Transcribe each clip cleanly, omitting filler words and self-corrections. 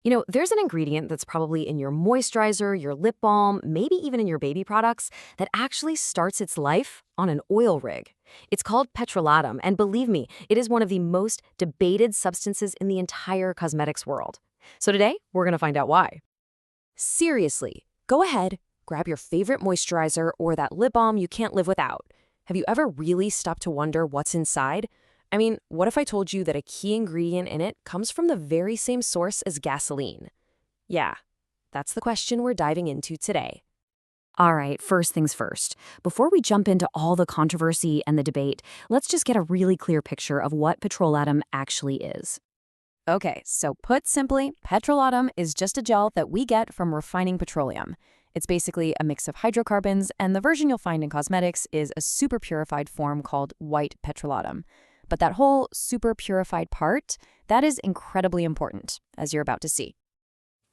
There's an ingredient that's probably in your moisturizer, your lip balm, maybe even in your baby products that actually starts its life on an oil rig. It's called petrolatum, and believe me, it is one of the most debated substances in the entire cosmetics world. So today, we're going to find out why. Seriously, go ahead, grab your favorite moisturizer or that lip balm you can't live without. Have you ever really stopped to wonder what's inside? I mean, what if I told you that a key ingredient in it comes from the very same source as gasoline? Yeah, that's the question we're diving into today. All right, first things first. Before we jump into all the controversy and the debate, let's just get a really clear picture of what petroleum actually is. Okay, so put simply, petroleum is just a gel that we get from refining petroleum. It's basically a mix of hydrocarbons, and the version you'll find in cosmetics is a super purified form called white petroleum. But that whole super purified part, that is incredibly important, as you're about to see.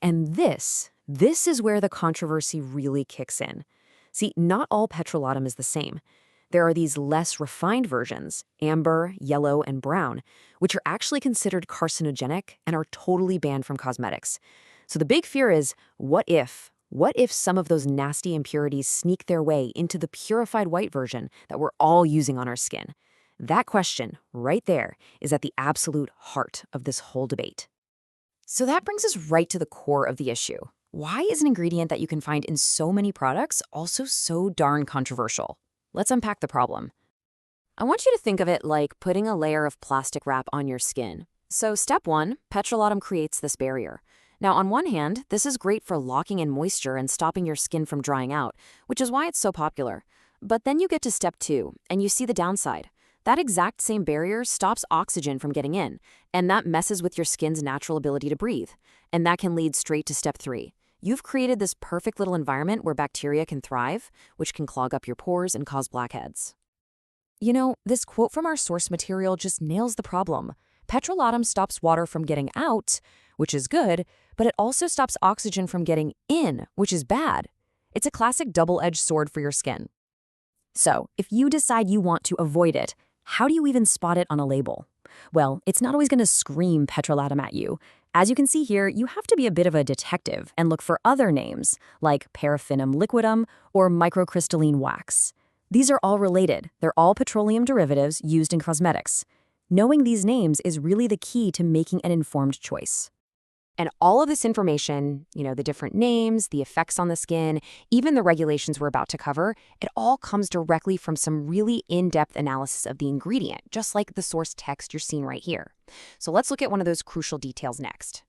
And this is where the controversy really kicks in. See, not all petroleum is the same. There are these less refined versions, amber, yellow, and brown, which are actually considered carcinogenic and are totally banned from cosmetics. So the big fear is, what if some of those nasty impurities sneak their way into the purified white version that we're all using on our skin? That question, right there, is at the absolute heart of this whole debate. So that brings us right to the core of the issue. Why is an ingredient that you can find in so many products also so darn controversial? Let's unpack the problem. I want you to think of it like putting a layer of plastic wrap on your skin. So step one, petroleum creates this barrier. Now, on one hand, this is great for locking in moisture and stopping your skin from drying out, which is why it's so popular. But then you get to step two, and you see the downside. That exact same barrier stops oxygen from getting in, and that messes with your skin's natural ability to breathe. And that can lead straight to step three. You've created this perfect little environment where bacteria can thrive, which can clog up your pores and cause blackheads. This quote from our source material just nails the problem. Petroleum stops water from getting out, which is good, but it also stops oxygen from getting in, which is bad. It's a classic double-edged sword for your skin. So, if you decide you want to avoid it, how do you even spot it on a label? Well, it's not always going to scream petroleum at you. As you can see here, you have to be a bit of a detective and look for other names, like paraffinum liquidum or microcrystalline wax. These are all related. They're all petroleum derivatives used in cosmetics. Knowing these names is really the key to making an informed choice. And all of this information, the different names, the effects on the skin, even the regulations we're about to cover, it all comes directly from some really in-depth analysis of the ingredient, just like the source text you're seeing right here. So let's look at one of those crucial details next.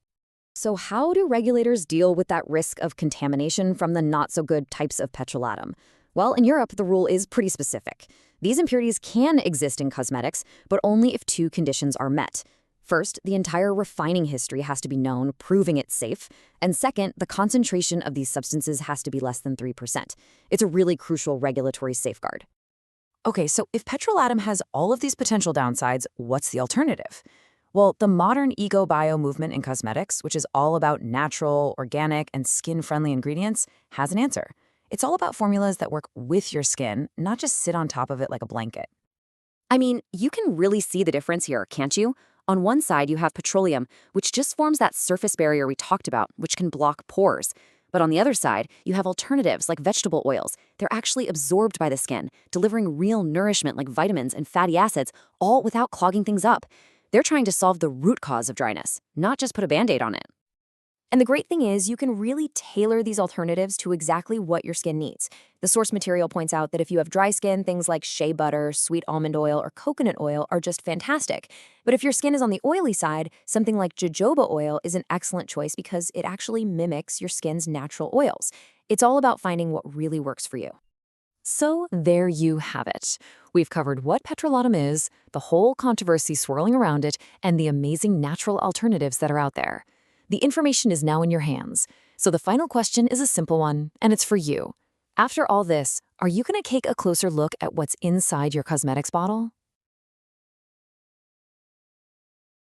So how do regulators deal with that risk of contamination from the not-so-good types of petroleum? Well, in Europe, the rule is pretty specific. These impurities can exist in cosmetics, but only if two conditions are met. First, the entire refining history has to be known, proving it's safe. And second, the concentration of these substances has to be less than 3%. It's a really crucial regulatory safeguard. Okay, so if petroleum has all of these potential downsides, what's the alternative? Well, the modern eco-bio movement in cosmetics, which is all about natural, organic, and skin-friendly ingredients, has an answer. It's all about formulas that work with your skin, not just sit on top of it like a blanket. I mean, you can really see the difference here, can't you? On one side, you have petroleum, which just forms that surface barrier we talked about, which can block pores. But on the other side, you have alternatives like vegetable oils. They're actually absorbed by the skin, delivering real nourishment like vitamins and fatty acids, all without clogging things up. They're trying to solve the root cause of dryness, not just put a Band-Aid on it. And the great thing is you can really tailor these alternatives to exactly what your skin needs. The source material points out that if you have dry skin, things like shea butter, sweet almond oil, or coconut oil are just fantastic. But if your skin is on the oily side, something like jojoba oil is an excellent choice because it actually mimics your skin's natural oils. It's all about finding what really works for you. So there you have it. We've covered what petroleum is, the whole controversy swirling around it, and the amazing natural alternatives that are out there. The information is now in your hands. So the final question is a simple one, and it's for you. After all this, are you going to take a closer look at what's inside your cosmetics bottle?